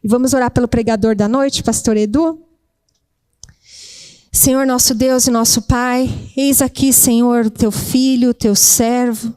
E vamos orar pelo pregador da noite, pastor Edu. Senhor, nosso Deus e nosso Pai, eis aqui, Senhor, o teu filho, o teu servo.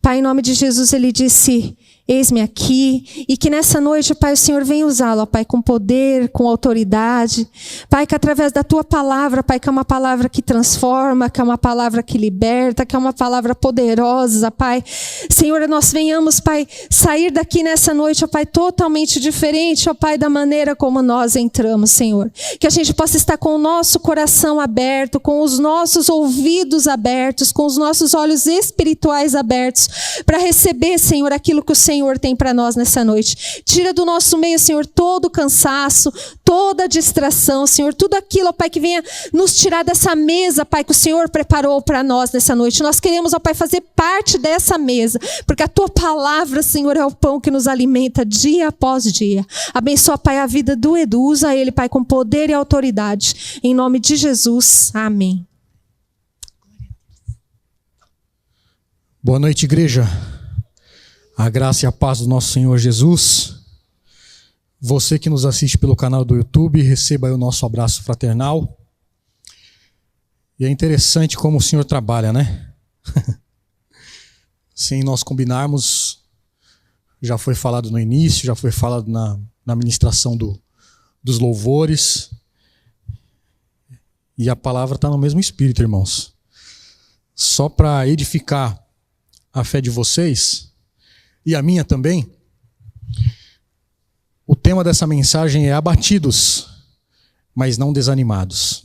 Pai, em nome de Jesus, ele disse: eis-me aqui, e que nessa noite, Pai, o Senhor venha usá-lo, ó Pai, com poder, com autoridade. Pai, que através da Tua palavra, Pai, que é uma palavra que transforma, que é uma palavra que liberta, que é uma palavra poderosa, Pai. Senhor, nós venhamos, Pai, sair daqui nessa noite, ó Pai, totalmente diferente, ó Pai, da maneira como nós entramos, Senhor. Que a gente possa estar com o nosso coração aberto, com os nossos ouvidos abertos, com os nossos olhos espirituais abertos, para receber, Senhor, aquilo que o Senhor tem para nós nessa noite. Tira do nosso meio, Senhor, todo o cansaço, toda a distração, Senhor, tudo aquilo, ó Pai, que venha nos tirar dessa mesa, Pai, que o Senhor preparou para nós nessa noite. Nós queremos, ó Pai, fazer parte dessa mesa, porque a Tua palavra, Senhor, é o pão que nos alimenta dia após dia. Abençoa, Pai, a vida do Edu, usa ele, Pai, com poder e autoridade. Em nome de Jesus, amém. Boa noite, igreja. A graça e a paz do nosso Senhor Jesus. Você que nos assiste pelo canal do YouTube, receba aí o nosso abraço fraternal. E é interessante como o Senhor trabalha, né? Sem nós combinarmos, já foi falado no início, já foi falado na ministração dos louvores. E a palavra está no mesmo espírito, irmãos. Só para edificar a fé de vocês, e a minha também, o tema dessa mensagem é abatidos, mas não desanimados.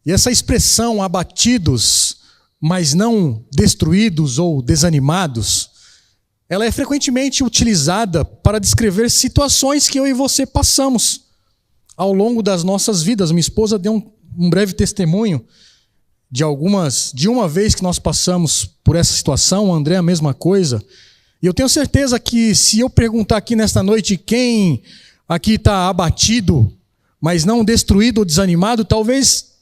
E essa expressão abatidos, mas não destruídos ou desanimados, ela é frequentemente utilizada para descrever situações que eu e você passamos ao longo das nossas vidas. Minha esposa deu um breve testemunho de uma vez que nós passamos por essa situação. O André a mesma coisa. E eu tenho certeza que se eu perguntar aqui nesta noite quem aqui está abatido, mas não destruído ou desanimado, talvez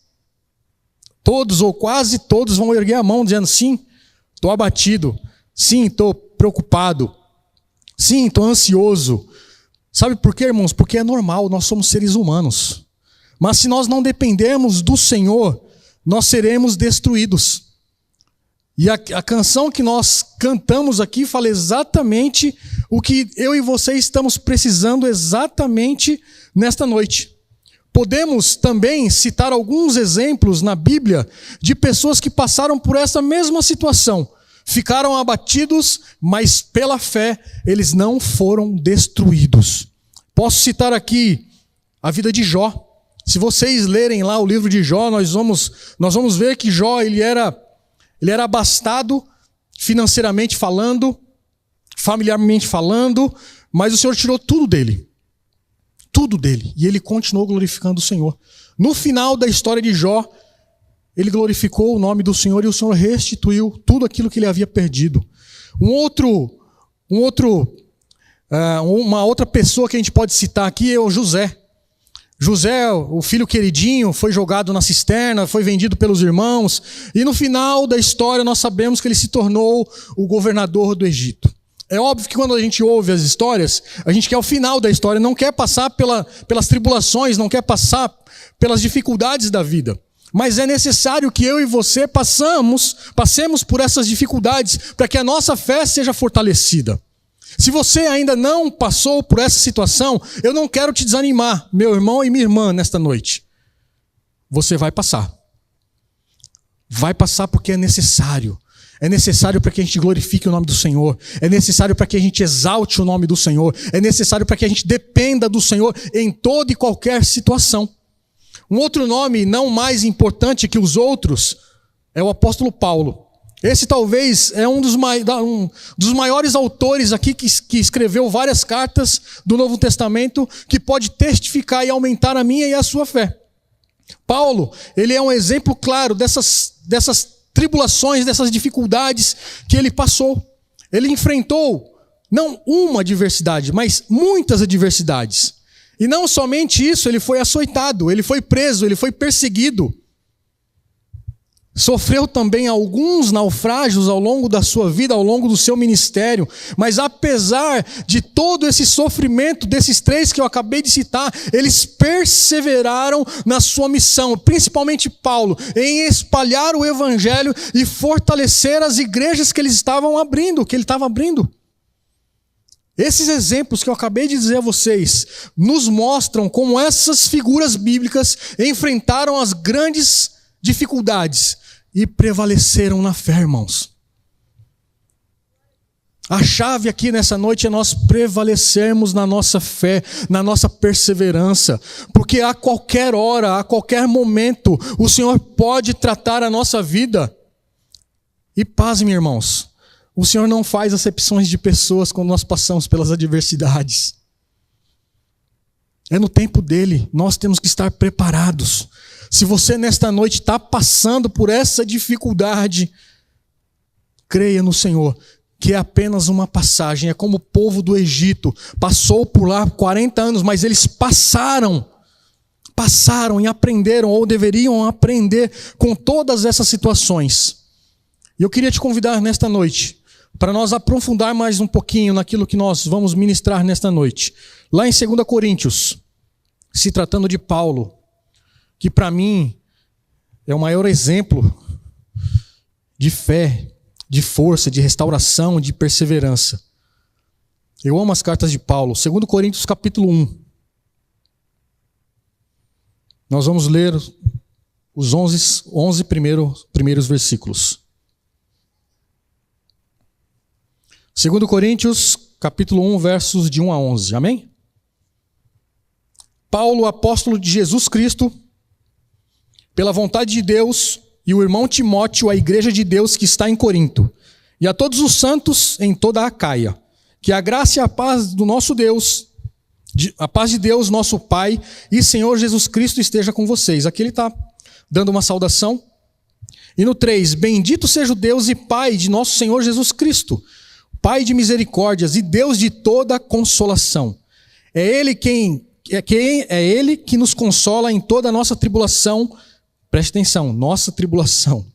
todos ou quase todos vão erguer a mão dizendo: sim, estou abatido, sim, estou preocupado, sim, estou ansioso. Sabe por quê, irmãos? Porque é normal, nós somos seres humanos. Mas se nós não dependermos do Senhor, nós seremos destruídos. E a canção que nós cantamos aqui fala exatamente o que eu e você estamos precisando exatamente nesta noite. Podemos também citar alguns exemplos na Bíblia de pessoas que passaram por essa mesma situação. Ficaram abatidos, mas pela fé eles não foram destruídos. Posso citar aqui a vida de Jó. Se vocês lerem lá o livro de Jó, nós vamos ver que Jó ele era abastado financeiramente falando, familiarmente falando, mas o Senhor tirou tudo dele, e ele continuou glorificando o Senhor. No final da história de Jó, ele glorificou o nome do Senhor e o Senhor restituiu tudo aquilo que ele havia perdido. Uma outra pessoa que a gente pode citar aqui é o José. José, o filho queridinho, foi jogado na cisterna, foi vendido pelos irmãos, e no final da história nós sabemos que ele se tornou o governador do Egito. É óbvio que quando a gente ouve as histórias, a gente quer o final da história, não quer passar pelas tribulações, não quer passar pelas dificuldades da vida. Mas é necessário que eu e você passemos por essas dificuldades para que a nossa fé seja fortalecida. Se você ainda não passou por essa situação, eu não quero te desanimar, meu irmão e minha irmã, nesta noite. Você vai passar. Vai passar porque é necessário. É necessário para que a gente glorifique o nome do Senhor. É necessário para que a gente exalte o nome do Senhor. É necessário para que a gente dependa do Senhor em toda e qualquer situação. Um outro nome não mais importante que os outros é o apóstolo Paulo. Esse talvez é um dos maiores autores aqui que escreveu várias cartas do Novo Testamento, que pode testificar e aumentar a minha e a sua fé. Paulo, ele é um exemplo claro dessas tribulações, dessas dificuldades que ele passou. Ele enfrentou não uma adversidade, mas muitas adversidades. E não somente isso, ele foi açoitado, ele foi preso, ele foi perseguido. Sofreu também alguns naufrágios ao longo da sua vida, ao longo do seu ministério, mas apesar de todo esse sofrimento desses 3 que eu acabei de citar, eles perseveraram na sua missão, principalmente Paulo, em espalhar o evangelho e fortalecer as igrejas que eles estavam abrindo, que ele estava abrindo. Esses exemplos que eu acabei de dizer a vocês nos mostram como essas figuras bíblicas enfrentaram as grandes dificuldades e prevaleceram na fé, irmãos. A chave aqui nessa noite é nós prevalecermos na nossa fé, na nossa perseverança, porque a qualquer hora, a qualquer momento, o Senhor pode tratar a nossa vida. E pasme, irmãos, o Senhor não faz acepções de pessoas quando nós passamos pelas adversidades. É no tempo dele, nós temos que estar preparados. Se você nesta noite está passando por essa dificuldade, creia no Senhor, que é apenas uma passagem. É como o povo do Egito, passou por lá 40 anos, mas eles passaram e aprenderam, ou deveriam aprender com todas essas situações. E eu queria te convidar nesta noite, para nós aprofundar mais um pouquinho naquilo que nós vamos ministrar nesta noite. Lá em 2 Coríntios, se tratando de Paulo, que para mim é o maior exemplo de fé, de força, de restauração, de perseverança. Eu amo as cartas de Paulo. 2 Coríntios capítulo 1. Nós vamos ler os 11 primeiros versículos. 2 Coríntios capítulo 1, versos de 1 a 11. Amém? Paulo, apóstolo de Jesus Cristo, pela vontade de Deus, e o irmão Timóteo, a igreja de Deus que está em Corinto, e a todos os santos em toda a Acaia, que a graça e a paz do nosso Deus, a paz de Deus, nosso Pai, e Senhor Jesus Cristo esteja com vocês. Aqui ele está dando uma saudação. E no 3, bendito seja o Deus e Pai de nosso Senhor Jesus Cristo, Pai de misericórdias e Deus de toda consolação. É Ele que nos consola em toda a nossa tribulação. Preste atenção, nossa tribulação.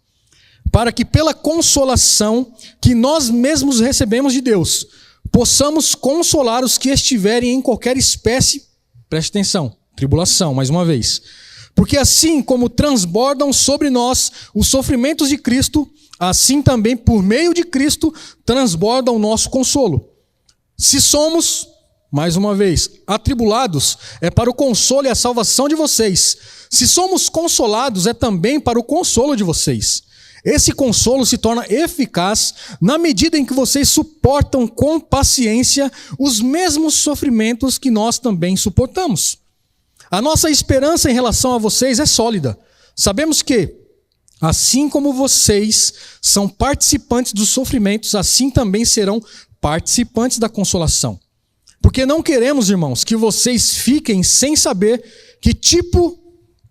Para que pela consolação que nós mesmos recebemos de Deus, possamos consolar os que estiverem em qualquer espécie, preste atenção, tribulação, mais uma vez. Porque assim como transbordam sobre nós os sofrimentos de Cristo, assim também por meio de Cristo transborda o nosso consolo. Se somos, mais uma vez, atribulados, é para o consolo e a salvação de vocês. Se somos consolados, é também para o consolo de vocês. Esse consolo se torna eficaz na medida em que vocês suportam com paciência os mesmos sofrimentos que nós também suportamos. A nossa esperança em relação a vocês é sólida. Sabemos que, assim como vocês são participantes dos sofrimentos, assim também serão participantes da consolação. Porque não queremos, irmãos, que vocês fiquem sem saber que tipo,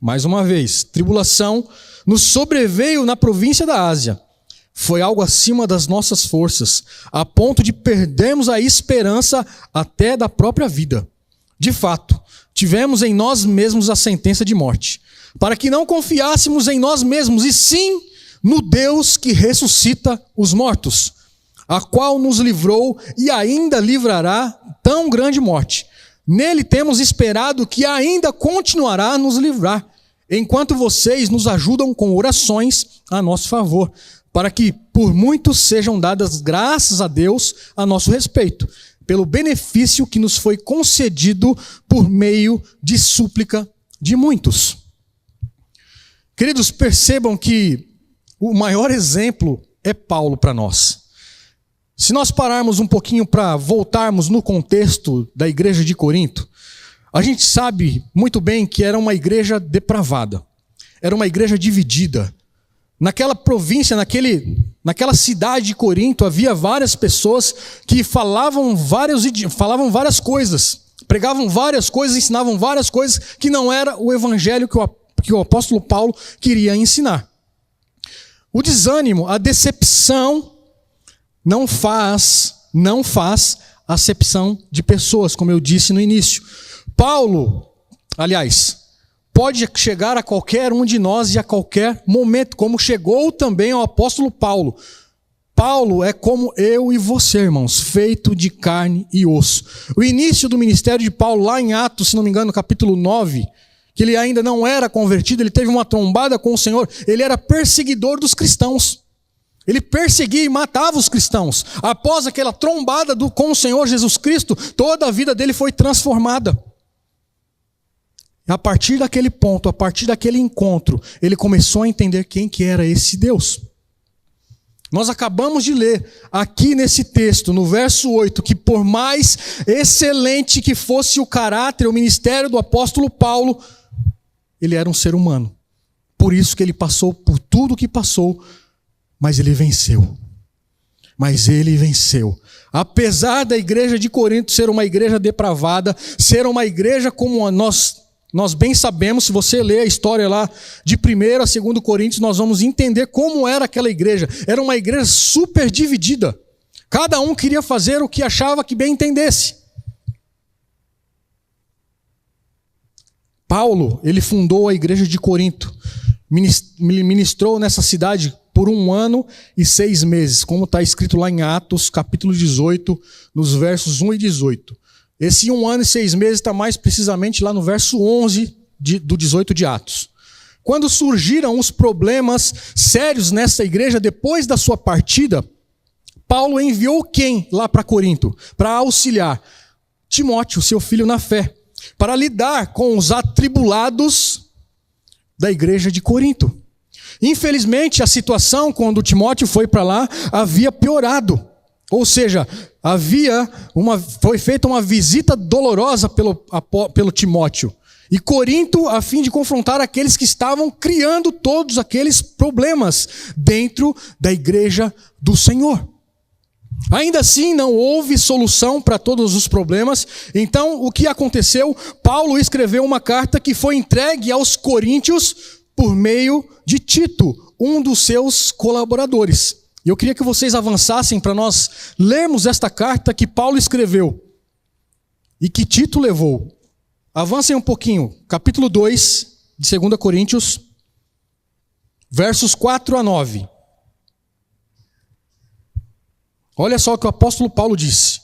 mais uma vez, tribulação nos sobreveio na província da Ásia. Foi algo acima das nossas forças, a ponto de perdermos a esperança até da própria vida. De fato, tivemos em nós mesmos a sentença de morte, para que não confiássemos em nós mesmos, e sim no Deus que ressuscita os mortos, a qual nos livrou e ainda livrará tão grande morte. Nele temos esperado que ainda continuará a nos livrar, enquanto vocês nos ajudam com orações a nosso favor, para que por muitos sejam dadas graças a Deus a nosso respeito, pelo benefício que nos foi concedido por meio de súplica de muitos. Queridos, percebam que o maior exemplo é Paulo para nós. Se nós pararmos um pouquinho para voltarmos no contexto da igreja de Corinto, a gente sabe muito bem que era uma igreja depravada, era uma igreja dividida. Naquela província, naquela cidade de Corinto, havia várias pessoas que falavam várias coisas, pregavam várias coisas, ensinavam várias coisas que não era o evangelho que o apóstolo Paulo queria ensinar. O desânimo, a decepção, não faz acepção de pessoas, como eu disse no início. Paulo pode chegar a qualquer um de nós e a qualquer momento, como chegou também ao apóstolo Paulo. Paulo é como eu e você, irmãos, feito de carne e osso. O início do ministério de Paulo, lá em Atos, se não me engano, capítulo 9, que ele ainda não era convertido, ele teve uma trombada com o Senhor, ele era perseguidor dos cristãos. Ele perseguia e matava os cristãos. Após aquela trombada com o Senhor Jesus Cristo, toda a vida dele foi transformada. A partir daquele ponto, a partir daquele encontro, ele começou a entender quem que era esse Deus. Nós acabamos de ler aqui nesse texto, no verso 8, que por mais excelente que fosse o caráter, o ministério do apóstolo Paulo, ele era um ser humano. Por isso que ele passou por tudo o que passou, mas ele venceu. Mas ele venceu. Apesar da igreja de Corinto ser uma igreja depravada, ser uma igreja como nós bem sabemos, se você ler a história lá de 1 a 2 Coríntios, nós vamos entender como era aquela igreja. Era uma igreja super dividida. Cada um queria fazer o que achava que bem entendesse. Paulo, ele fundou a igreja de Corinto. Ministrou nessa cidade por 1 ano e 6 meses, como está escrito lá em Atos, capítulo 18, nos versos 1 e 18. Esse 1 ano e 6 meses está mais precisamente lá no verso 11 do 18 de Atos. Quando surgiram os problemas sérios nessa igreja, depois da sua partida, Paulo enviou quem lá para Corinto? Para auxiliar Timóteo, seu filho na fé, para lidar com os atribulados da igreja de Corinto. Infelizmente, a situação, quando Timóteo foi para lá, havia piorado. Ou seja, foi feita uma visita dolorosa pelo Timóteo. E Corinto, a fim de confrontar aqueles que estavam criando todos aqueles problemas dentro da igreja do Senhor. Ainda assim, não houve solução para todos os problemas. Então, o que aconteceu? Paulo escreveu uma carta que foi entregue aos coríntios por meio de Tito, um dos seus colaboradores. E eu queria que vocês avançassem para nós lermos esta carta que Paulo escreveu e que Tito levou. Avancem um pouquinho, capítulo 2 de 2 Coríntios, versos 4 a 9. Olha só o que o apóstolo Paulo disse.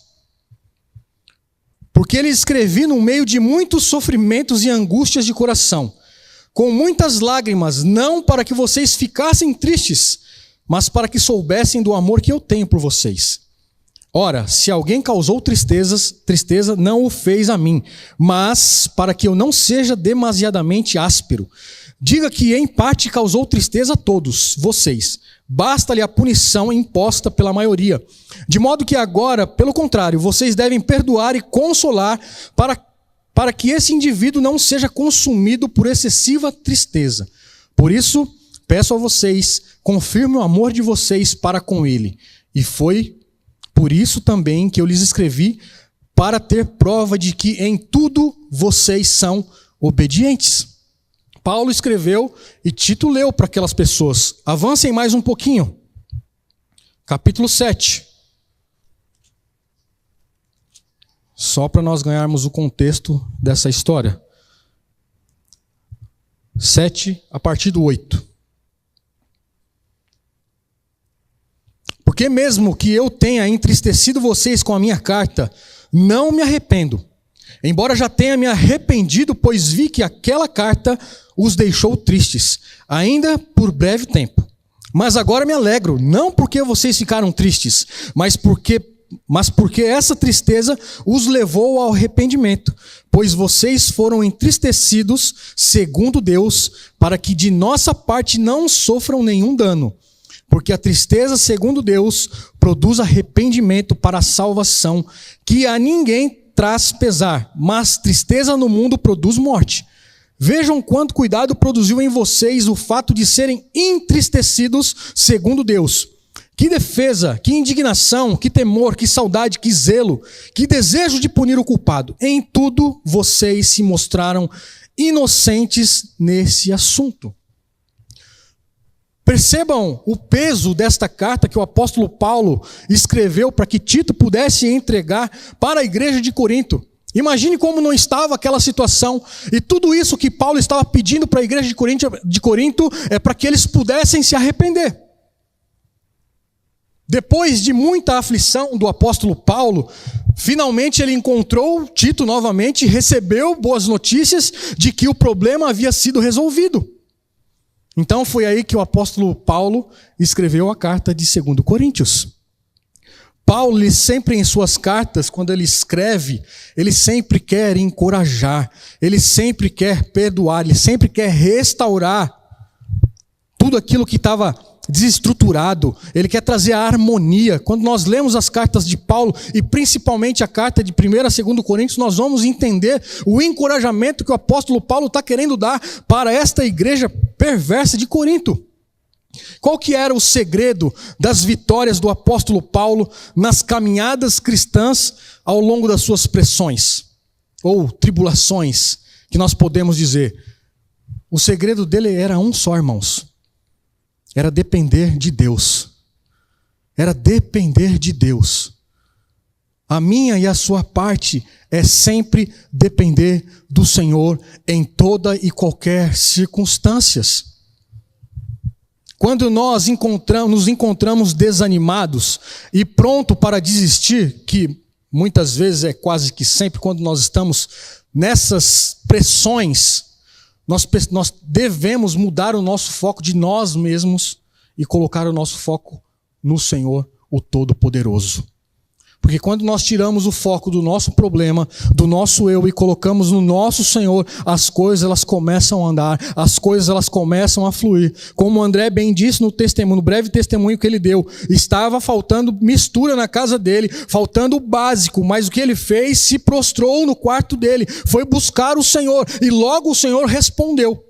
Porque ele escrevi no meio de muitos sofrimentos e angústias de coração, com muitas lágrimas, não para que vocês ficassem tristes, mas para que soubessem do amor que eu tenho por vocês. Ora, se alguém causou tristeza não o fez a mim, mas para que eu não seja demasiadamente áspero. Diga que em parte causou tristeza a todos vocês. Basta-lhe a punição imposta pela maioria. De modo que agora, pelo contrário, vocês devem perdoar e consolar para que esse indivíduo não seja consumido por excessiva tristeza. Por isso, peço a vocês, confirme o amor de vocês para com ele. E foi por isso também que eu lhes escrevi, para ter prova de que em tudo vocês são obedientes. Paulo escreveu e Tito leu para aquelas pessoas. Avancem mais um pouquinho. Capítulo 7. Só para nós ganharmos o contexto dessa história. 7, a partir do 8. Porque mesmo que eu tenha entristecido vocês com a minha carta, não me arrependo. Embora já tenha me arrependido, pois vi que aquela carta os deixou tristes, ainda por breve tempo. Mas agora me alegro, não porque vocês ficaram tristes, mas porque essa tristeza os levou ao arrependimento, pois vocês foram entristecidos segundo Deus, para que de nossa parte não sofram nenhum dano. Porque a tristeza, segundo Deus, produz arrependimento para a salvação, que a ninguém traz pesar, mas tristeza no mundo produz morte. Vejam quanto cuidado produziu em vocês o fato de serem entristecidos segundo Deus. Que defesa, que indignação, que temor, que saudade, que zelo, que desejo de punir o culpado. Em tudo vocês se mostraram inocentes nesse assunto. Percebam o peso desta carta que o apóstolo Paulo escreveu para que Tito pudesse entregar para a igreja de Corinto. Imagine como não estava aquela situação. E tudo isso que Paulo estava pedindo para a igreja de Corinto é para que eles pudessem se arrepender. Depois de muita aflição do apóstolo Paulo, finalmente ele encontrou Tito novamente e recebeu boas notícias de que o problema havia sido resolvido. Então foi aí que o apóstolo Paulo escreveu a carta de 2 Coríntios. Paulo, ele sempre em suas cartas, quando ele escreve, ele sempre quer encorajar, ele sempre quer perdoar, ele sempre quer restaurar tudo aquilo que estava desestruturado, ele quer trazer a harmonia. Quando nós lemos as cartas de Paulo, e principalmente a carta de 1 a 2 Coríntios, nós vamos entender o encorajamento que o apóstolo Paulo está querendo dar para esta igreja perversa de Corinto. Qual que era o segredo das vitórias do apóstolo Paulo nas caminhadas cristãs ao longo das suas pressões ou tribulações, que nós podemos dizer? O segredo dele era um só, irmãos. Era depender de Deus. Era depender de Deus. A minha e a sua parte é sempre depender do Senhor em toda e qualquer circunstâncias. Quando nós nos encontramos desanimados e pronto para desistir, que muitas vezes é quase que sempre quando nós estamos nessas pressões, nós devemos mudar o nosso foco de nós mesmos e colocar o nosso foco no Senhor, o Todo-Poderoso. Porque quando nós tiramos o foco do nosso problema, do nosso eu, e colocamos no nosso Senhor, as coisas elas começam a andar, as coisas elas começam a fluir. Como o André bem disse no testemunho, no breve testemunho que ele deu, estava faltando mistura na casa dele, faltando o básico, mas o que ele fez? Se prostrou no quarto dele, foi buscar o Senhor, e logo o Senhor respondeu.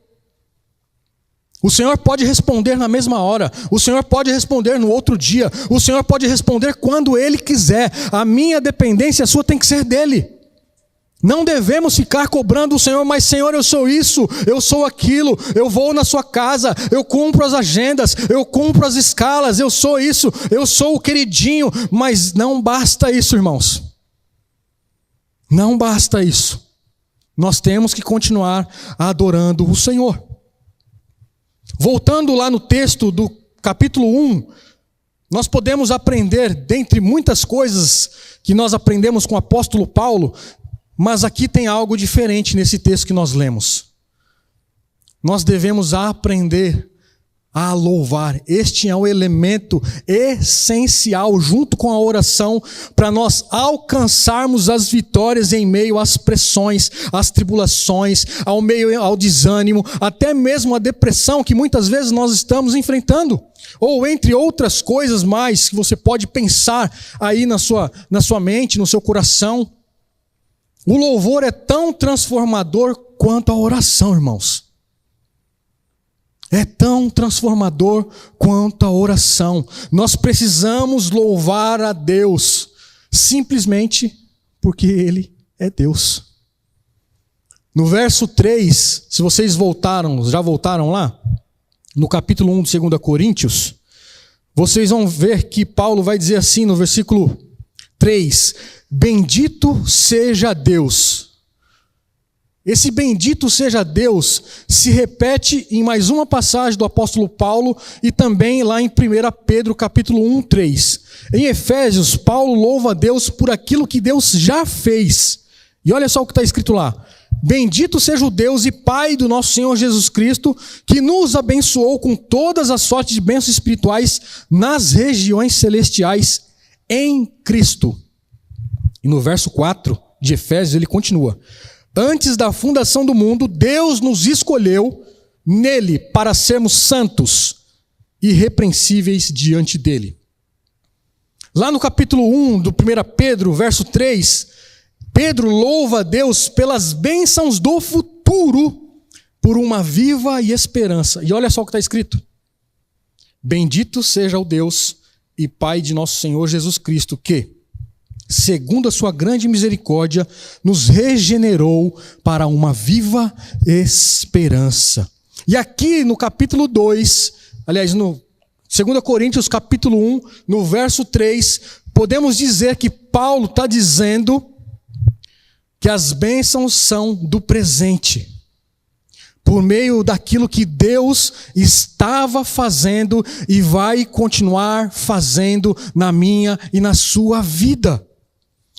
O Senhor pode responder na mesma hora, o Senhor pode responder no outro dia, o Senhor pode responder quando Ele quiser. A minha dependência, a sua, tem que ser dEle. Não devemos ficar cobrando o Senhor, mas Senhor, eu sou isso, eu sou aquilo, eu vou na sua casa, eu cumpro as agendas, eu cumpro as escalas, eu sou isso, eu sou o queridinho. Mas não basta isso, irmãos. Não basta isso. Nós temos que continuar adorando o Senhor. Voltando lá no texto do capítulo 1, nós podemos aprender, dentre muitas coisas que nós aprendemos com o apóstolo Paulo, mas aqui tem algo diferente nesse texto que nós lemos. Nós devemos aprender a louvar. Este é um elemento essencial, junto com a oração, para nós alcançarmos as vitórias em meio às pressões, às tribulações, ao desânimo, até mesmo à depressão que muitas vezes nós estamos enfrentando. Ou entre outras coisas mais que você pode pensar aí na sua mente, no seu coração. O louvor é tão transformador quanto a oração, irmãos. É tão transformador quanto a oração. Nós precisamos louvar a Deus, simplesmente porque Ele é Deus. No verso 3, se vocês já voltaram lá? No capítulo 1 de 2 Coríntios, vocês vão ver que Paulo vai dizer assim no versículo 3, bendito seja Deus. Esse bendito seja Deus se repete em mais uma passagem do apóstolo Paulo e também lá em 1 Pedro capítulo 1, 3. Em Efésios, Paulo louva a Deus por aquilo que Deus já fez. E olha só o que está escrito lá. Bendito seja o Deus e Pai do nosso Senhor Jesus Cristo, que nos abençoou com todas as sortes de bênçãos espirituais nas regiões celestiais em Cristo. E no verso 4 de Efésios ele continua. Antes da fundação do mundo, Deus nos escolheu nele para sermos santos e irrepreensíveis diante dele. Lá no capítulo 1 do 1 Pedro, verso 3, Pedro louva a Deus pelas bênçãos do futuro, por uma viva e esperança. E olha só o que está escrito. Bendito seja o Deus e Pai de nosso Senhor Jesus Cristo, que, segundo a sua grande misericórdia, nos regenerou para uma viva esperança. E aqui no capítulo 2, aliás, no 2 Coríntios capítulo 1, no verso 3, podemos dizer que Paulo está dizendo que as bênçãos são do presente, por meio daquilo que Deus estava fazendo e vai continuar fazendo na minha e na sua vida.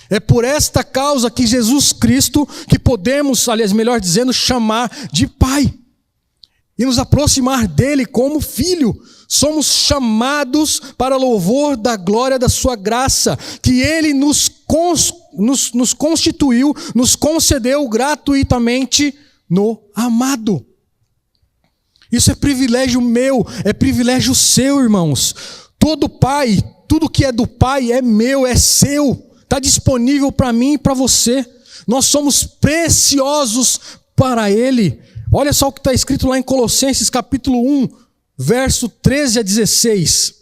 É por esta causa que Jesus Cristo, que podemos, aliás, melhor dizendo, chamar de Pai e nos aproximar dele como filho. Somos chamados para louvor da glória da sua graça, que ele nos constituiu, nos concedeu gratuitamente no amado. Isso é privilégio meu, é privilégio seu, irmãos. Todo pai, tudo que é do pai é meu, é seu. Está disponível para mim e para você. Nós somos preciosos para ele. Olha só o que está escrito lá em Colossenses capítulo 1, verso 13 a 16.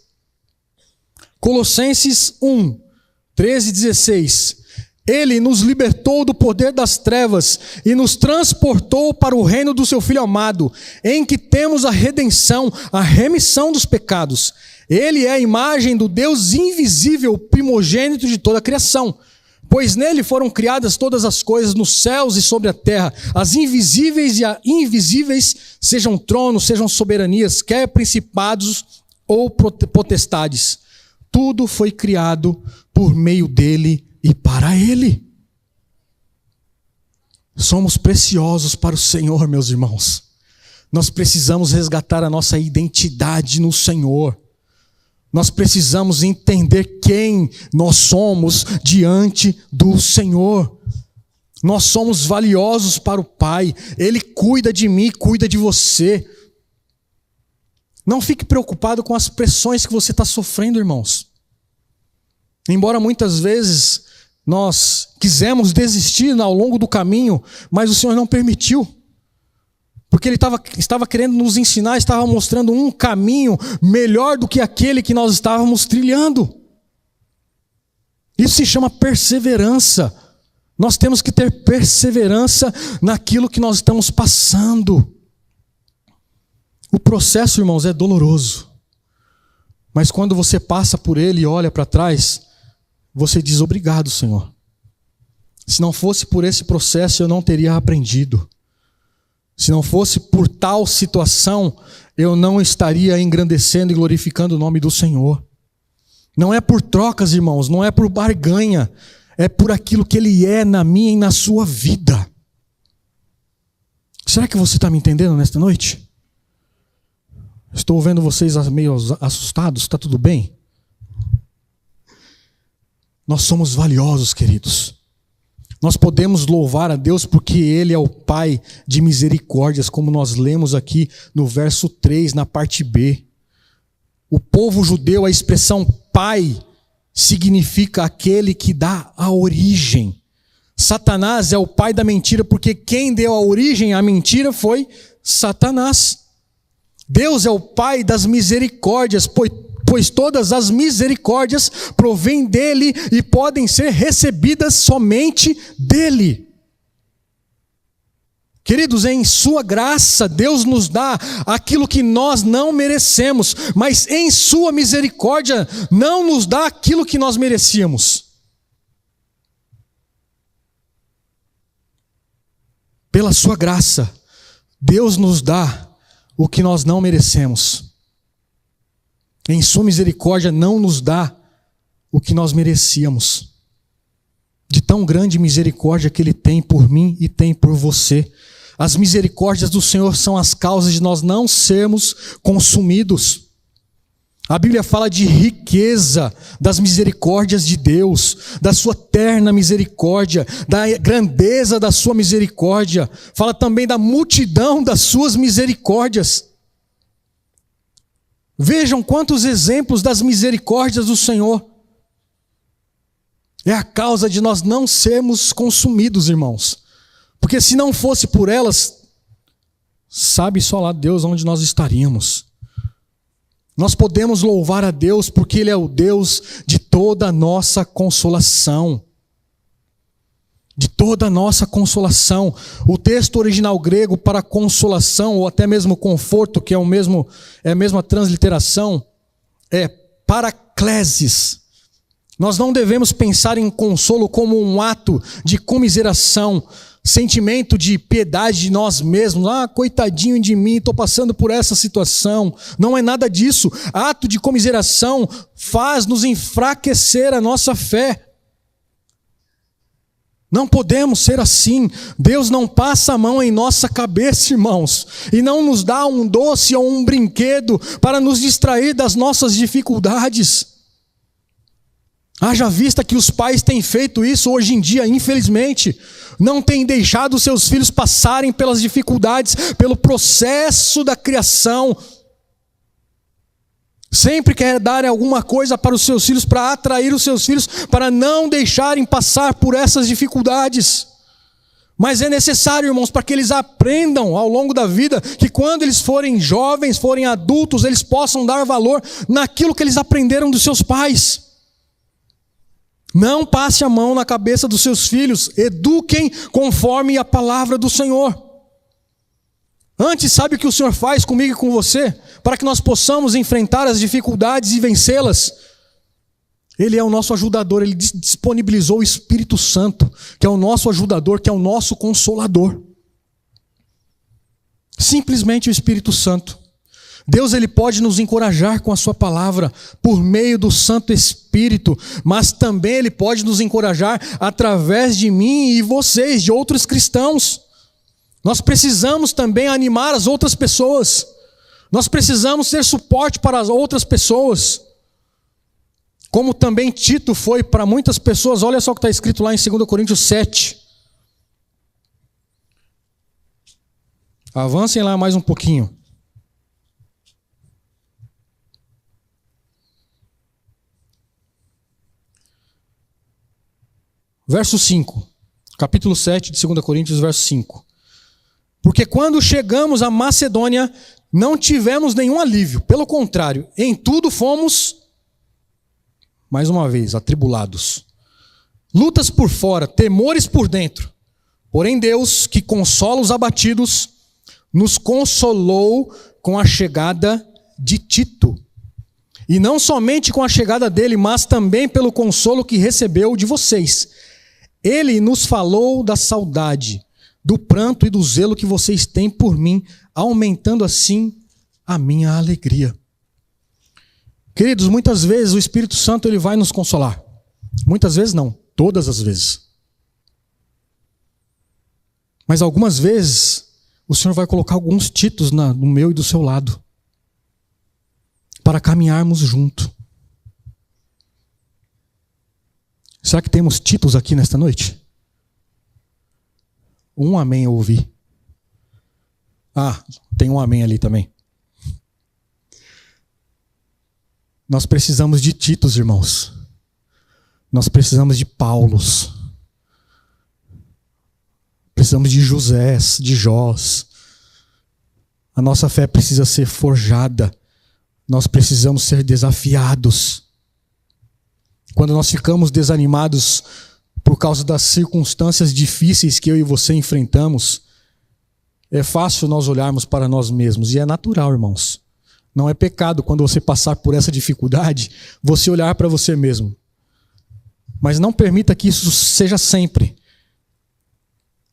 Colossenses 1, 13 e 16. Ele nos libertou do poder das trevas e nos transportou para o reino do seu Filho amado, em que temos a redenção, a remissão dos pecados. Ele é a imagem do Deus invisível, primogênito de toda a criação. Pois nele foram criadas todas as coisas nos céus e sobre a terra, as invisíveis e as invisíveis, sejam tronos, sejam soberanias, quer principados ou potestades. Tudo foi criado por meio dele e para ele. Somos preciosos para o Senhor, meus irmãos. Nós precisamos resgatar a nossa identidade no Senhor. Nós precisamos entender quem nós somos diante do Senhor. Nós somos valiosos para o Pai. Ele cuida de mim, cuida de você. Não fique preocupado com as pressões que você está sofrendo, irmãos. Embora muitas vezes nós quisemos desistir ao longo do caminho, mas o Senhor não permitiu. Porque Ele estava querendo nos ensinar, estava mostrando um caminho melhor do que aquele que nós estávamos trilhando. Isso se chama perseverança. Nós temos que ter perseverança naquilo que nós estamos passando. O processo, irmãos, é doloroso. Mas quando você passa por ele e olha para trás, você diz obrigado, Senhor. Se não fosse por esse processo, eu não teria aprendido. Se não fosse por tal situação, eu não estaria engrandecendo e glorificando o nome do Senhor. Não é por trocas, irmãos, não é por barganha, é por aquilo que Ele é na minha e na sua vida. Será que você está me entendendo nesta noite? Estou vendo vocês meio assustados, está tudo bem? Nós somos valiosos, queridos. Nós podemos louvar a Deus porque Ele é o Pai de misericórdias, como nós lemos aqui no verso 3, na parte B. O povo judeu, a expressão pai, significa aquele que dá a origem. Satanás é o pai da mentira, porque quem deu a origem à mentira foi Satanás. Deus é o Pai das misericórdias, pois todas as misericórdias provêm dele e podem ser recebidas somente dele. Queridos, em sua graça, Deus nos dá aquilo que nós não merecemos, mas em sua misericórdia não nos dá aquilo que nós merecíamos. Pela sua graça, Deus nos dá o que nós não merecemos. Em sua misericórdia não nos dá o que nós merecíamos. De tão grande misericórdia que Ele tem por mim e tem por você. As misericórdias do Senhor são as causas de nós não sermos consumidos. A Bíblia fala de riqueza das misericórdias de Deus, da sua terna misericórdia, da grandeza da sua misericórdia. Fala também da multidão das suas misericórdias. Vejam quantos exemplos das misericórdias do Senhor. É a causa de nós não sermos consumidos, irmãos. Porque se não fosse por elas, sabe só lá Deus onde nós estaríamos. Nós podemos louvar a Deus porque Ele é o Deus de toda a nossa consolação. De toda a nossa consolação. O texto original grego para consolação, ou até mesmo conforto, que é a mesma transliteração, é paraclesis. Nós não devemos pensar em consolo como um ato de comiseração, sentimento de piedade de nós mesmos. Coitadinho de mim, estou passando por essa situação. Não é nada disso. Ato de comiseração faz nos enfraquecer a nossa fé. Não podemos ser assim. Deus não passa a mão em nossa cabeça, irmãos, e não nos dá um doce ou um brinquedo para nos distrair das nossas dificuldades. Haja vista que os pais têm feito isso hoje em dia, infelizmente. Não têm deixado seus filhos passarem pelas dificuldades, pelo processo da criação. Sempre quer dar alguma coisa para os seus filhos, para atrair os seus filhos, para não deixarem passar por essas dificuldades. Mas é necessário, irmãos, para que eles aprendam ao longo da vida, que quando eles forem jovens, forem adultos, eles possam dar valor naquilo que eles aprenderam dos seus pais. Não passe a mão na cabeça dos seus filhos, eduquem conforme a palavra do Senhor. Antes, sabe o que o Senhor faz comigo e com você? Para que nós possamos enfrentar as dificuldades e vencê-las. Ele é o nosso ajudador, Ele disponibilizou o Espírito Santo, que é o nosso ajudador, que é o nosso consolador. Simplesmente o Espírito Santo. Deus, Ele pode nos encorajar com a sua palavra, por meio do Santo Espírito, mas também Ele pode nos encorajar através de mim e vocês, de outros cristãos. Nós precisamos também animar as outras pessoas. Nós precisamos ser suporte para as outras pessoas. Como também Tito foi para muitas pessoas. Olha só o que está escrito lá em 2 Coríntios 7. Avancem lá mais um pouquinho. Verso 5. Capítulo 7 de 2 Coríntios, verso 5. Porque quando chegamos à Macedônia, não tivemos nenhum alívio. Pelo contrário, em tudo fomos, mais uma vez, atribulados. Lutas por fora, temores por dentro. Porém Deus, que consola os abatidos, nos consolou com a chegada de Tito. E não somente com a chegada dele, mas também pelo consolo que recebeu de vocês. Ele nos falou da saudade, do pranto e do zelo que vocês têm por mim, aumentando assim a minha alegria. Queridos, muitas vezes o Espírito Santo ele vai nos consolar. Muitas vezes não, todas as vezes. Mas algumas vezes o Senhor vai colocar alguns Titos no meu e do seu lado, para caminharmos junto. Será que temos Titos aqui nesta noite? Um amém eu ouvi. Tem um amém ali também. Nós precisamos de Titos, irmãos. Nós precisamos de Paulos. Precisamos de Josés, de Jós. A nossa fé precisa ser forjada. Nós precisamos ser desafiados. Quando nós ficamos desanimados por causa das circunstâncias difíceis que eu e você enfrentamos, é fácil nós olharmos para nós mesmos. E é natural, irmãos. Não é pecado quando você passar por essa dificuldade, você olhar para você mesmo. Mas não permita que isso seja sempre.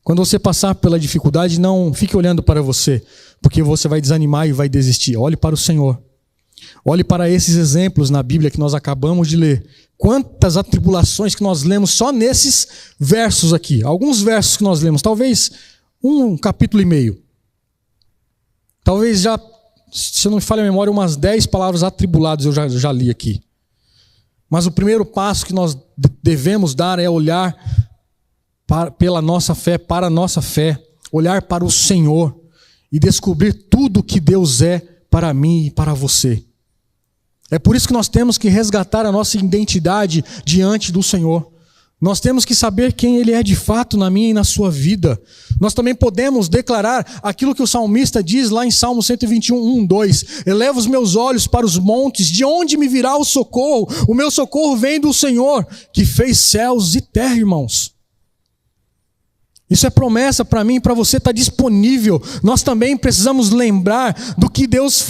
Quando você passar pela dificuldade, não fique olhando para você, porque você vai desanimar e vai desistir. Olhe para o Senhor. Olhe para esses exemplos na Bíblia que nós acabamos de ler. Quantas atribulações que nós lemos só nesses versos aqui. Alguns versos que nós lemos, talvez um capítulo e meio. Talvez já, se eu não me falha a memória, umas 10 palavras atribulados eu já li aqui. Mas o primeiro passo que nós devemos dar é olhar pela nossa fé, para a nossa fé. Olhar para o Senhor e descobrir tudo que Deus é para mim e para você. É por isso que nós temos que resgatar a nossa identidade diante do Senhor. Nós temos que saber quem Ele é de fato na minha e na sua vida. Nós também podemos declarar aquilo que o salmista diz lá em Salmo 121, 1-2. Eleva os meus olhos para os montes, de onde me virá o socorro? O meu socorro vem do Senhor, que fez céus e terra, irmãos. Isso é promessa para mim e para você, está disponível. Nós também precisamos lembrar do que Deus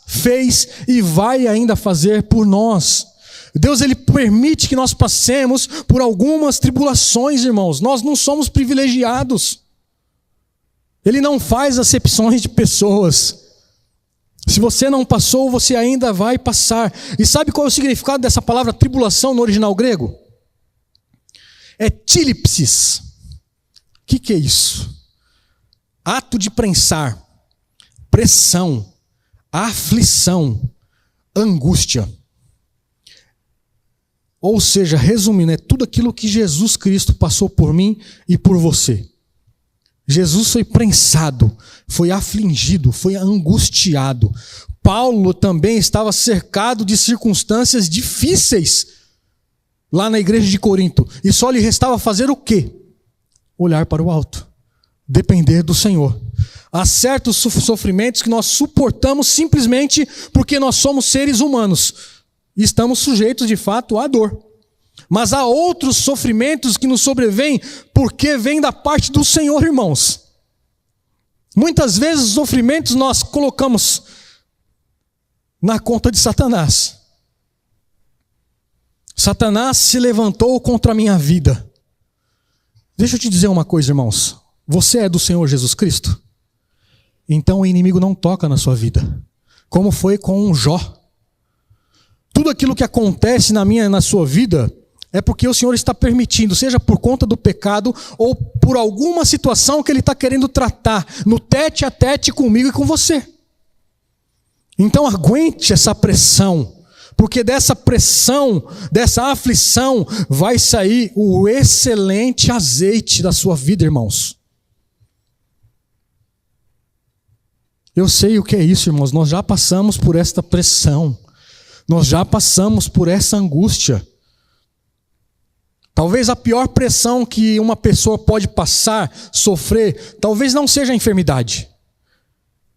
fez e vai ainda fazer por nós. Deus, Ele permite que nós passemos por algumas tribulações, irmãos. Nós não somos privilegiados. Ele não faz acepções de pessoas. Se você não passou, você ainda vai passar. E sabe qual é o significado dessa palavra tribulação no original grego? É tílipsis. O que é isso? Ato de prensar, pressão, aflição, angústia. Ou seja, resumindo, é tudo aquilo que Jesus Cristo passou por mim e por você. Jesus foi prensado, foi afligido, foi angustiado. Paulo também estava cercado de circunstâncias difíceis lá na igreja de Corinto. E só lhe restava fazer o quê? Olhar para o alto, depender do Senhor. Há certos sofrimentos que nós suportamos simplesmente porque nós somos seres humanos e estamos sujeitos de fato à dor. Mas há outros sofrimentos que nos sobrevêm porque vêm da parte do Senhor, irmãos. Muitas vezes os sofrimentos nós colocamos na conta de Satanás. Satanás se levantou contra a minha vida. Deixa eu te dizer uma coisa, irmãos. Você é do Senhor Jesus Cristo? Então o inimigo não toca na sua vida. Como foi com Jó. Tudo aquilo que acontece na minha e na sua vida é porque o Senhor está permitindo, seja por conta do pecado ou por alguma situação que Ele está querendo tratar no tete a tete comigo e com você. Então aguente essa pressão, porque dessa pressão, dessa aflição, vai sair o excelente azeite da sua vida, irmãos. Eu sei o que é isso, irmãos. Nós já passamos por esta pressão. Nós já passamos por essa angústia. Talvez a pior pressão que uma pessoa pode passar, sofrer, talvez não seja a enfermidade.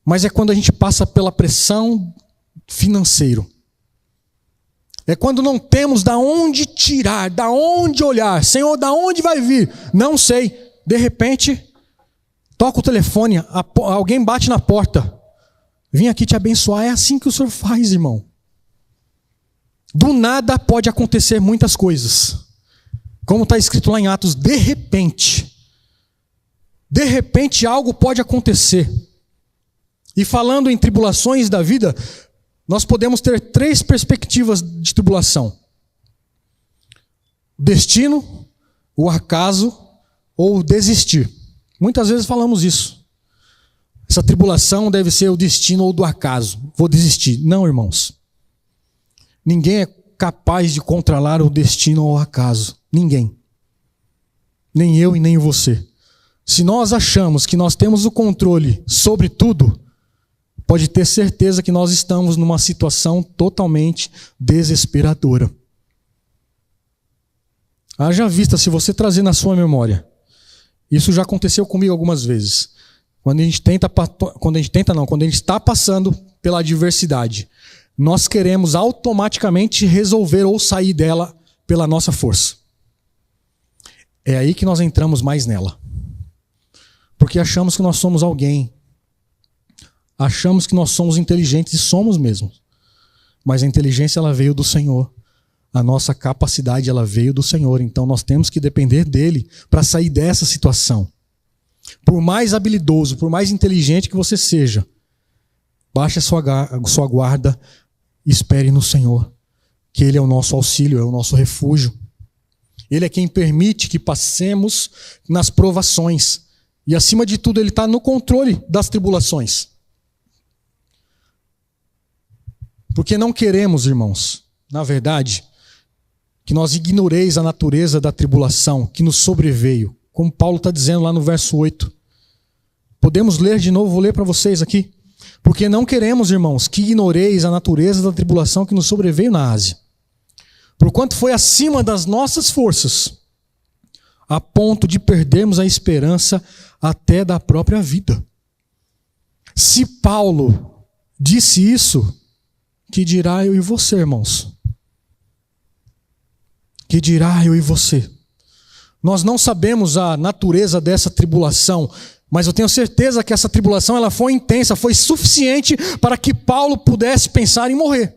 Mas é quando a gente passa pela pressão financeira. É quando não temos da onde tirar, da onde olhar. Senhor, da onde vai vir? Não sei. De repente, toca o telefone, alguém bate na porta. Vim aqui te abençoar. É assim que o Senhor faz, irmão. Do nada pode acontecer muitas coisas. Como está escrito lá em Atos, de repente algo pode acontecer. E falando em tribulações da vida, nós podemos ter 3 perspectivas de tribulação: o destino, o acaso ou o desistir. Muitas vezes falamos isso. Essa tribulação deve ser o destino ou do acaso. Vou desistir. Não, irmãos. Ninguém é capaz de controlar o destino ou o acaso. Ninguém. Nem eu e nem você. Se nós achamos que nós temos o controle sobre tudo, pode ter certeza que nós estamos numa situação totalmente desesperadora. Haja vista, se você trazer na sua memória, isso já aconteceu comigo algumas vezes. Quando a gente está passando pela adversidade, nós queremos automaticamente resolver ou sair dela pela nossa força. É aí que nós entramos mais nela. Porque achamos que nós somos alguém. Achamos que nós somos inteligentes, e somos mesmo. Mas a inteligência ela veio do Senhor. A nossa capacidade ela veio do Senhor. Então nós temos que depender dele para sair dessa situação. Por mais habilidoso, por mais inteligente que você seja, baixe a sua guarda e espere no Senhor. Que Ele é o nosso auxílio, é o nosso refúgio. Ele é quem permite que passemos nas provações. E acima de tudo, Ele está no controle das tribulações. Porque não queremos, irmãos, na verdade, que nós ignoreis a natureza da tribulação que nos sobreveio. Como Paulo está dizendo lá no verso 8. Podemos ler de novo, vou ler para vocês aqui. Porque não queremos, irmãos, que ignoreis a natureza da tribulação que nos sobreveio na Ásia. Porquanto foi acima das nossas forças, a ponto de perdermos a esperança até da própria vida. Se Paulo disse isso, que dirá eu e você, irmãos? Que dirá eu e você? Nós não sabemos a natureza dessa tribulação, mas eu tenho certeza que essa tribulação ela foi intensa, foi suficiente para que Paulo pudesse pensar em morrer.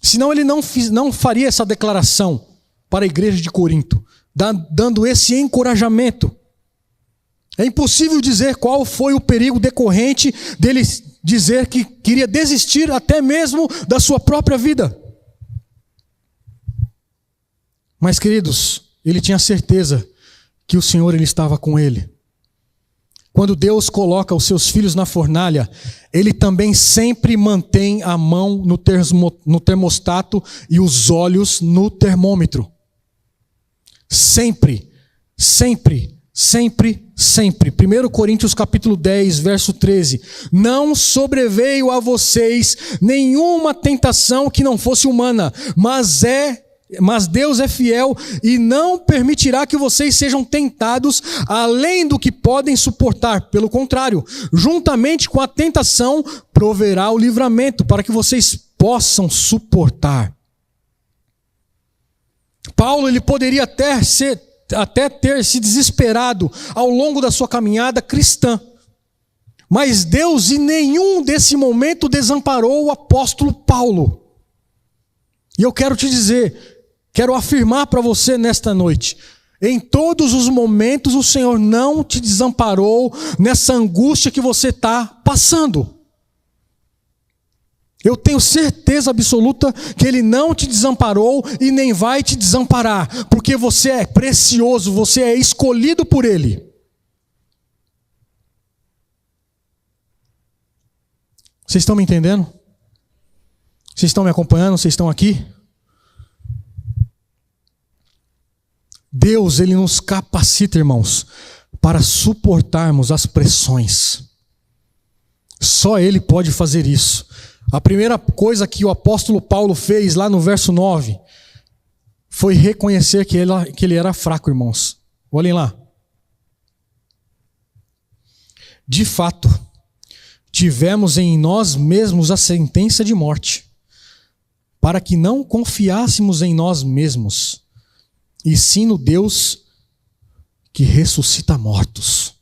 Senão ele não faria essa declaração para a igreja de Corinto, dando esse encorajamento. É impossível dizer qual foi o perigo decorrente dele dizer que queria desistir até mesmo da sua própria vida. Mas, queridos, ele tinha certeza que o Senhor ele estava com ele. Quando Deus coloca os seus filhos na fornalha, Ele também sempre mantém a mão no termostato e os olhos no termômetro. Sempre, sempre, sempre, sempre. 1 Coríntios capítulo 10, verso 13. Não sobreveio a vocês nenhuma tentação que não fosse humana, mas Deus é fiel e não permitirá que vocês sejam tentados além do que podem suportar. Pelo contrário, juntamente com a tentação, proverá o livramento para que vocês possam suportar. Paulo ele poderia até ter se desesperado ao longo da sua caminhada cristã. Mas Deus em nenhum desse momento desamparou o apóstolo Paulo. E eu quero te dizer, quero afirmar para você nesta noite, em todos os momentos o Senhor não te desamparou nessa angústia que você está passando. Eu tenho certeza absoluta que Ele não te desamparou e nem vai te desamparar, porque você é precioso, você é escolhido por Ele. Vocês estão me entendendo? Vocês estão me acompanhando? Vocês estão aqui? Deus, Ele nos capacita, irmãos, para suportarmos as pressões. Só Ele pode fazer isso. A primeira coisa que o apóstolo Paulo fez lá no verso 9 foi reconhecer que ele era fraco, irmãos. Olhem lá. De fato, tivemos em nós mesmos a sentença de morte, para que não confiássemos em nós mesmos, e sim no Deus que ressuscita mortos.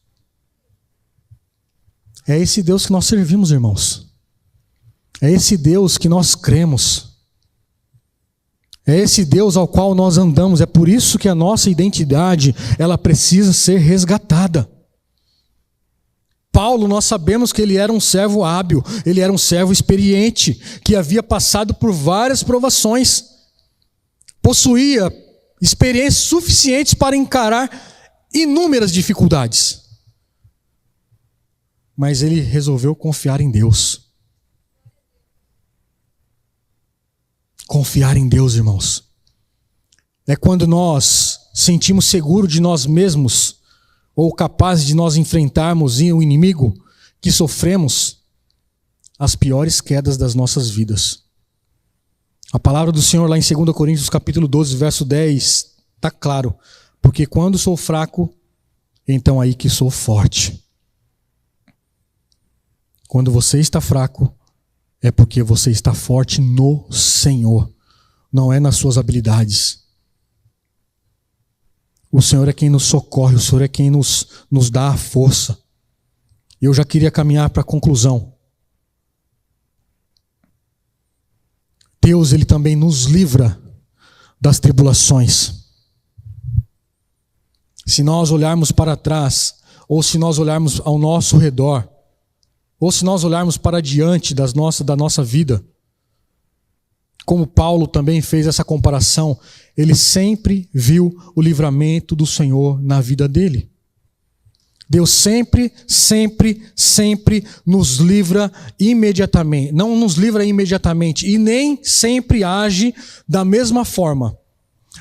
É esse Deus que nós servimos, irmãos. É esse Deus que nós cremos. É esse Deus ao qual nós andamos. É por isso que a nossa identidade, ela precisa ser resgatada. Paulo, nós sabemos que ele era um servo hábil, ele era um servo experiente, que havia passado por várias provações, possuía experiências suficientes para encarar inúmeras dificuldades. Mas ele resolveu confiar em Deus. Confiar em Deus, irmãos, é quando nós sentimos seguro de nós mesmos, ou capazes de nós enfrentarmos o inimigo, que sofremos as piores quedas das nossas vidas. A palavra do Senhor lá em 2 Coríntios capítulo 12, verso 10, está claro. Porque quando sou fraco, então aí que sou forte. Quando você está fraco, é porque você está forte no Senhor, não é nas suas habilidades. O Senhor é quem nos socorre, o Senhor é quem nos dá a força. Eu já queria caminhar para a conclusão. Deus, Ele também nos livra das tribulações. Se nós olharmos para trás, ou se nós olharmos ao nosso redor, ou se nós olharmos para diante da nossa vida, como Paulo também fez essa comparação, ele sempre viu o livramento do Senhor na vida dele. Deus sempre, sempre, sempre nos livra imediatamente. Não nos livra imediatamente e nem sempre age da mesma forma.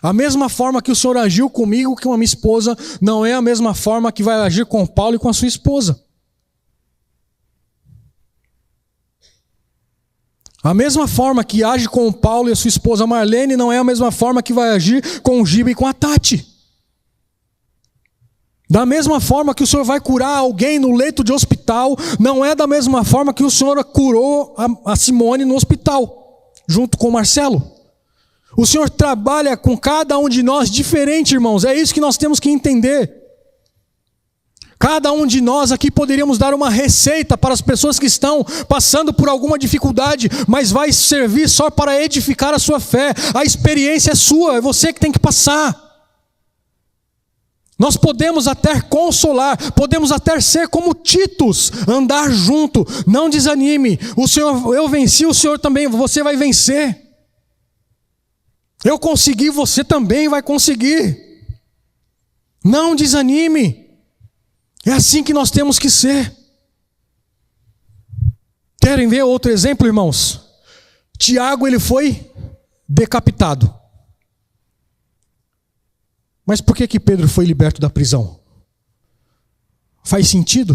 A mesma forma que o Senhor agiu comigo, com a minha esposa, não é a mesma forma que vai agir com Paulo e com a sua esposa. A mesma forma que age com o Paulo e a sua esposa Marlene não é a mesma forma que vai agir com o Giba e com a Tati. Da mesma forma que o Senhor vai curar alguém no leito de hospital, não é da mesma forma que o Senhor curou a Simone no hospital, junto com o Marcelo. O Senhor trabalha com cada um de nós diferente, irmãos. É isso que nós temos que entender. Cada um de nós aqui poderíamos dar uma receita para as pessoas que estão passando por alguma dificuldade, mas vai servir só para edificar a sua fé. A experiência é sua, é você que tem que passar. Nós podemos até consolar, podemos até ser como Titos, andar junto. Não desanime. O Senhor, eu venci, o Senhor também, você vai vencer. Eu consegui, você também vai conseguir. Não desanime. É assim que nós temos que ser. Querem ver outro exemplo, irmãos? Tiago, ele foi decapitado. Mas por que Pedro foi liberto da prisão? Faz sentido?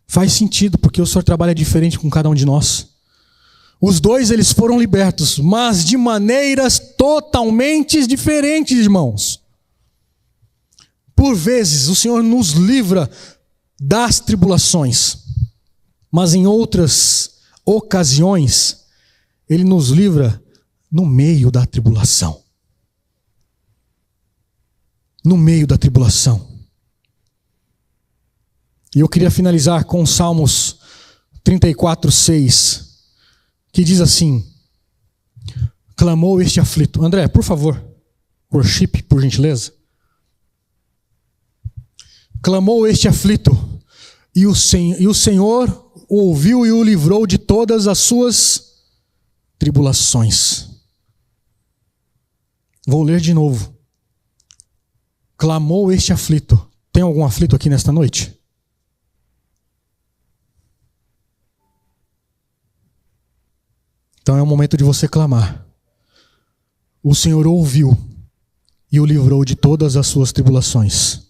Faz sentido, porque o Senhor trabalha diferente com cada um de nós. Os dois, eles foram libertos, mas de maneiras totalmente diferentes, irmãos. Por vezes, o Senhor nos livra das tribulações, mas em outras ocasiões, Ele nos livra no meio da tribulação. No meio da tribulação. E eu queria finalizar com Salmos 34:6, que diz assim: clamou este aflito. André, por favor, worship, por gentileza. Clamou este aflito, e o Senhor o ouviu e o livrou de todas as suas tribulações. Vou ler de novo. Clamou este aflito. Tem algum aflito aqui nesta noite? Então é o momento de você clamar. O Senhor ouviu e o livrou de todas as suas tribulações.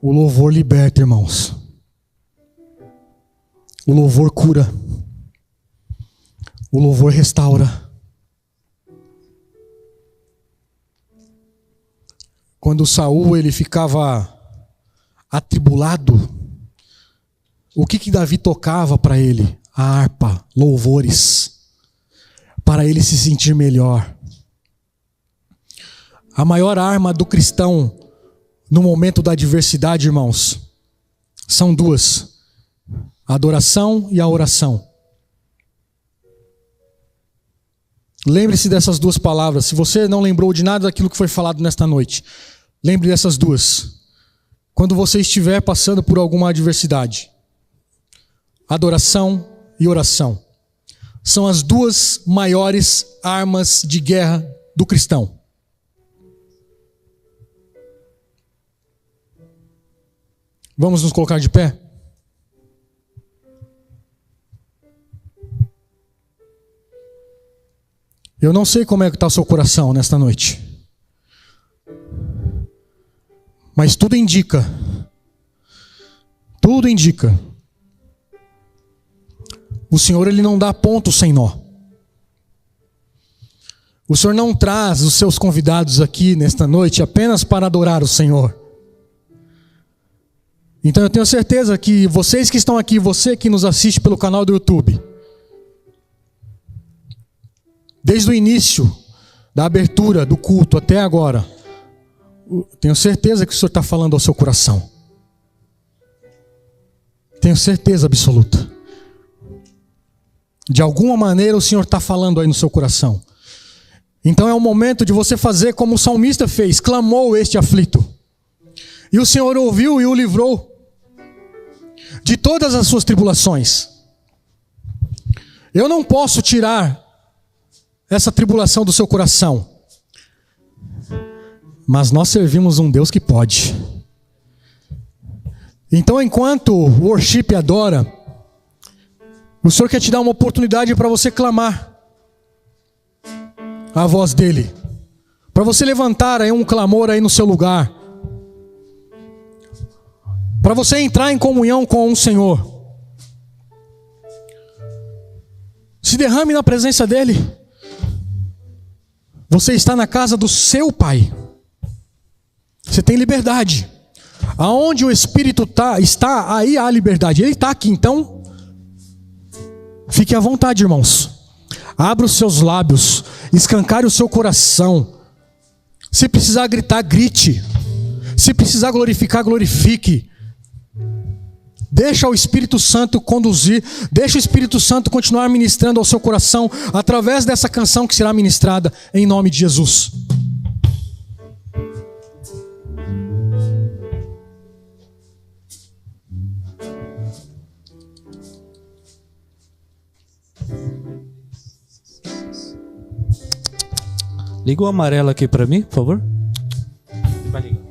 O louvor liberta, irmãos. O louvor cura. O louvor restaura. Quando Saul ele ficava atribulado, o que Davi tocava para ele? A harpa, louvores, para ele se sentir melhor. A maior arma do cristão no momento da adversidade, irmãos, são duas: a adoração e a oração. Lembre-se dessas duas palavras. Se você não lembrou de nada daquilo que foi falado nesta noite, lembre dessas duas. Quando você estiver passando por alguma adversidade, adoração e oração são as duas maiores armas de guerra do cristão. Vamos nos colocar de pé? Eu não sei como é que está o seu coração nesta noite, mas tudo indica, o Senhor ele não dá ponto sem nó. O Senhor não traz os seus convidados aqui nesta noite apenas para adorar o Senhor. Então eu tenho certeza que vocês que estão aqui, você que nos assiste pelo canal do YouTube, desde o início da abertura do culto até agora, tenho certeza que o Senhor está falando ao seu coração. Tenho certeza absoluta. De alguma maneira o Senhor está falando aí no seu coração. Então é o momento de você fazer como o salmista fez, clamou este aflito. E o Senhor ouviu e o livrou de todas as suas tribulações. Eu não posso tirar essa tribulação do seu coração, mas nós servimos um Deus que pode. Então enquanto o worship adora, o Senhor quer te dar uma oportunidade para você clamar a voz dele, para você levantar aí um clamor aí no seu lugar, para você entrar em comunhão com o Senhor. Se derrame na presença dele. Você está na casa do seu Pai. Você tem liberdade. Aonde o Espírito está, aí há liberdade. Ele está aqui, então fique à vontade, irmãos. Abra os seus lábios, escancare o seu coração. Se precisar gritar, grite. Se precisar glorificar, glorifique. Deixa o Espírito Santo conduzir. Deixa o Espírito Santo continuar ministrando ao seu coração através dessa canção que será ministrada em nome de Jesus. Liga o amarelo aqui para mim, por favor. Vai ligar.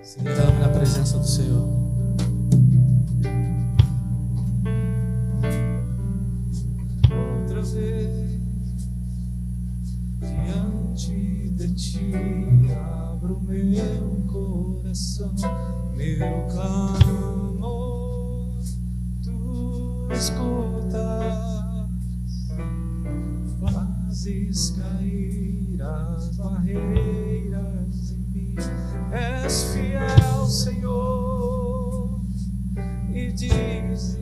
Sentamos na presença do Senhor. Outra vez diante de ti abro meu coração, meu clamor tu escutas. Fazes cair as barreiras em mim. És fiel, Senhor, e dizes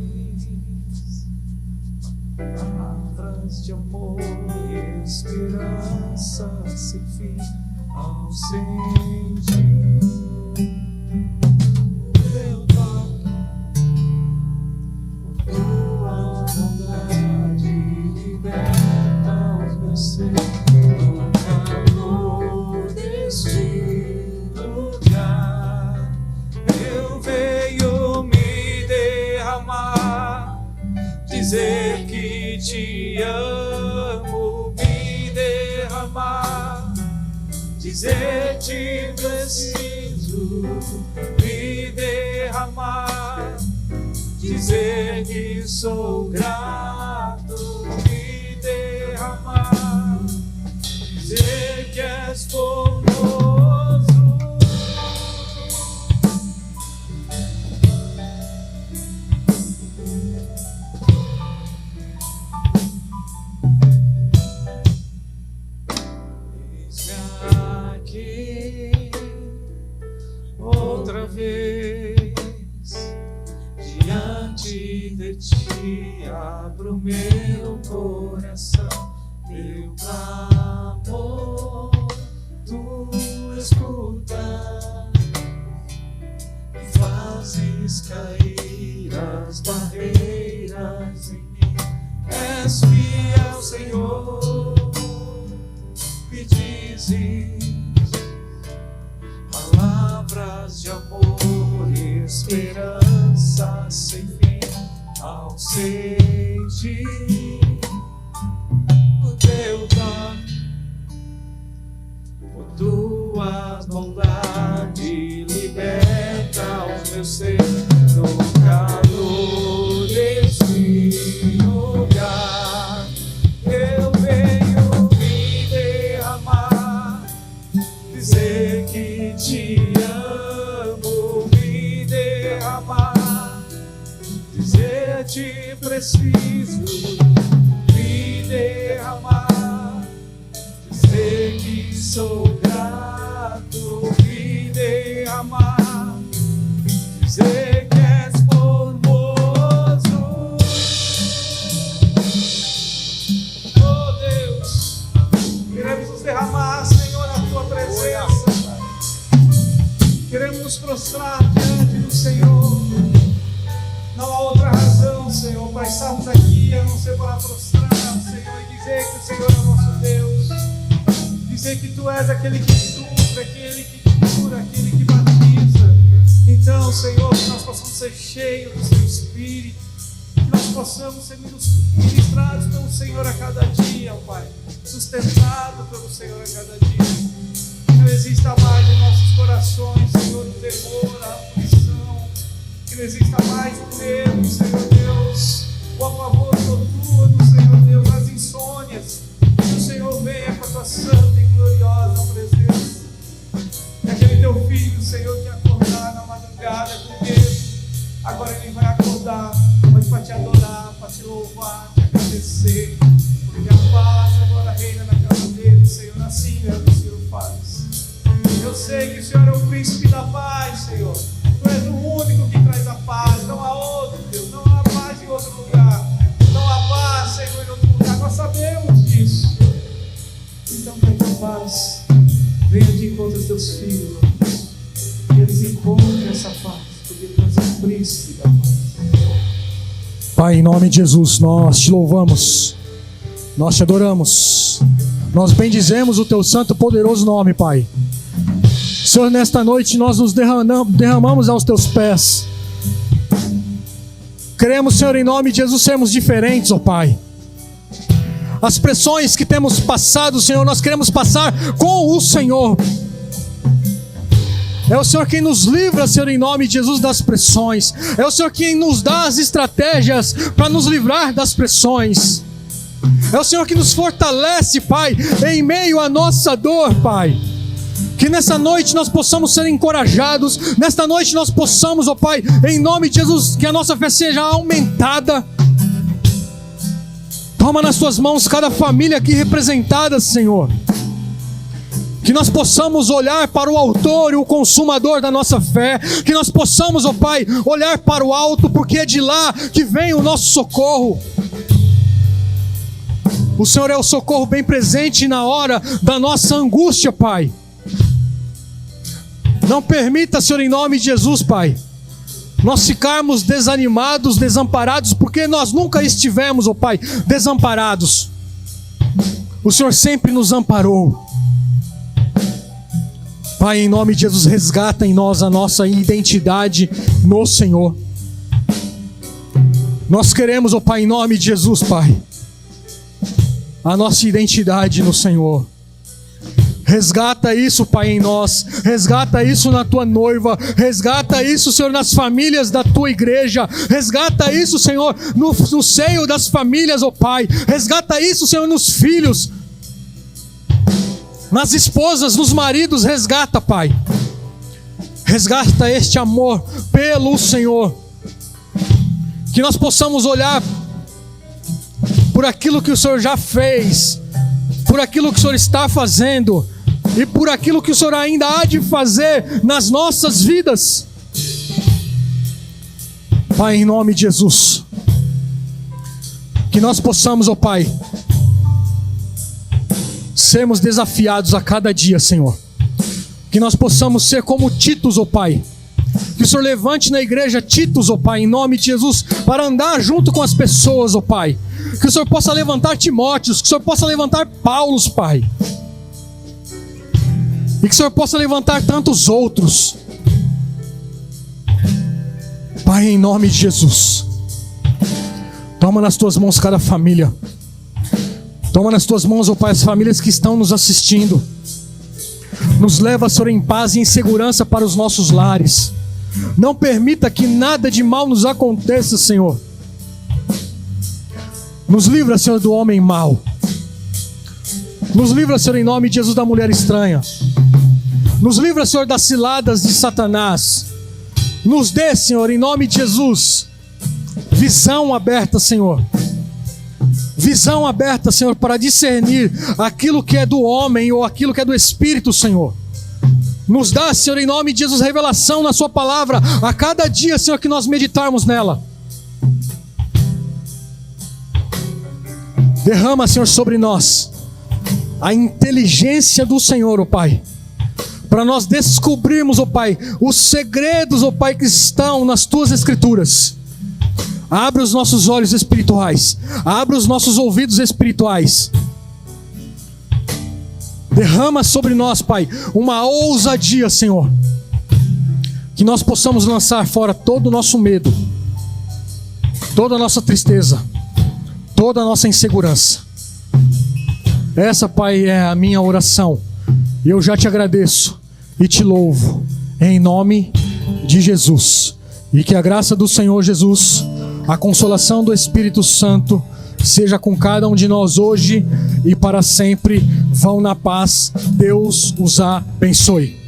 palavras de amor e esperança sem fim ao sentir teu toque, tua bondade liberta os meus seres. No calor deste lugar eu venho me derramar, dizer que te amo, me derramar, dizer te preciso, me derramar, dizer que sou grato, me derramar, dizer que és formoso. Eis-me aqui outra vez diante de ti abro meu coração, meu clamor tu escutas e fazes cair as barreiras em mim. És fiel, Senhor, e dizes palavras de amor e esperança sem fim ao sentir o teu toque, por tua bondade liberta os meus seres. No calor deste lugar eu venho me derramar, dizer que te amo, me derramar, dizer te preciso, me derramar, dizer que sou grato, me derramar, dizer que és formoso. Oh Deus, queremos nos derramar, Senhor, na tua presença. Queremos nos prostrar diante do Senhor. Não há outra razão, Senhor, para estarmos aqui a não ser para prostrar, Senhor, e dizer que o Senhor é nosso Deus. Dizer que tu és aquele que supre, aquele que cura, aquele que batiza. Então, Senhor, que nós possamos ser cheios do Seu Espírito, que nós possamos ser ministrados pelo Senhor a cada dia, Pai, sustentados pelo Senhor a cada dia. Que não exista mais em nossos corações, Senhor, o terror, a aflição, que não exista mais o medo, Senhor Deus, o apavor noturno, Senhor Deus, as insônias. Que o Senhor venha com a tua santa e gloriosa presença. E aquele teu filho, Senhor, que acordar na madrugada com medo, agora ele vai acordar, mas para te adorar, para te louvar, te agradecer, porque a paz agora reina na casa dele, Senhor. Assim é o que o Senhor faz. Eu sei que o Senhor é o príncipe da paz, Senhor. Tu és o único que traz a paz. Não há outro, Deus. Não há paz em outro lugar. Não há paz, Senhor, em outro lugar. Nossa paz venha de encontro aos teus filhos, ó Deus. Que eles encontrem essa paz, porque tu és o príncipe da paz. Pai, em nome de Jesus, nós te louvamos, nós te adoramos, nós bendizemos o teu santo e poderoso nome, Pai. Senhor, nesta noite nós nos derramamos aos teus pés. Queremos, Senhor, em nome de Jesus, sermos diferentes, ó Pai. As pressões que temos passado, Senhor, nós queremos passar com o Senhor. É o Senhor quem nos livra, Senhor, em nome de Jesus, das pressões. É o Senhor quem nos dá as estratégias para nos livrar das pressões. É o Senhor que nos fortalece, Pai, em meio à nossa dor, Pai. Que nessa noite nós possamos ser encorajados. Nesta noite nós possamos, ó Pai, em nome de Jesus, que a nossa fé seja aumentada. Toma nas tuas mãos cada família aqui representada, Senhor. Que nós possamos olhar para o autor e o consumador da nossa fé. Que nós possamos, ó Pai, olhar para o alto, porque é de lá que vem o nosso socorro. O Senhor é o socorro bem presente na hora da nossa angústia, Pai. Não permita, Senhor, em nome de Jesus, Pai, nós ficarmos desanimados, desamparados, porque nós nunca estivemos, ó Pai, desamparados. O Senhor sempre nos amparou. Pai, em nome de Jesus, resgata em nós a nossa identidade no Senhor. Nós queremos, ó Pai, em nome de Jesus, Pai, a nossa identidade no Senhor. Resgata isso, Pai, em nós. Resgata isso na tua noiva. Resgata isso, Senhor, nas famílias da tua igreja. Resgata isso, Senhor, no seio das famílias, ó Pai. Resgata isso, Senhor, nos filhos, nas esposas, nos maridos. Resgata, Pai. Resgata este amor pelo Senhor. Que nós possamos olhar por aquilo que o Senhor já fez, por aquilo que o Senhor está fazendo e por aquilo que o Senhor ainda há de fazer nas nossas vidas. Pai, em nome de Jesus, que nós possamos, ó Pai, sermos desafiados a cada dia, Senhor. Que nós possamos ser como Titos, ó Pai. Que o Senhor levante na igreja Titos, ó Pai, em nome de Jesus, para andar junto com as pessoas, ó Pai. Que o Senhor possa levantar Timóteos, que o Senhor possa levantar Paulos, Pai. E que o Senhor possa levantar tantos outros. Pai, em nome de Jesus, toma nas tuas mãos cada família. Toma nas tuas mãos, ó Pai, as famílias que estão nos assistindo. Nos leva, Senhor, em paz e em segurança para os nossos lares. Não permita que nada de mal nos aconteça, Senhor. Nos livra, Senhor, do homem mau. Nos livra, Senhor, em nome de Jesus, da mulher estranha. Nos livra, Senhor, das ciladas de Satanás. Nos dê, Senhor, em nome de Jesus, visão aberta, Senhor. Visão aberta, Senhor, para discernir aquilo que é do homem ou aquilo que é do Espírito, Senhor. Nos dá, Senhor, em nome de Jesus, revelação na sua palavra a cada dia, Senhor, que nós meditarmos nela. Derrama, Senhor, sobre nós a inteligência do Senhor, ó Pai, para nós descobrirmos, ó Pai, os segredos, ó Pai, que estão nas tuas escrituras. Abre os nossos olhos espirituais, abre os nossos ouvidos espirituais. Derrama sobre nós, Pai, uma ousadia, Senhor, que nós possamos lançar fora todo o nosso medo, toda a nossa tristeza, toda a nossa insegurança. Essa, Pai, é a minha oração. E eu já te agradeço e te louvo, em nome de Jesus. E que a graça do Senhor Jesus, a consolação do Espírito Santo, seja com cada um de nós hoje e para sempre. Vão na paz. Deus os abençoe.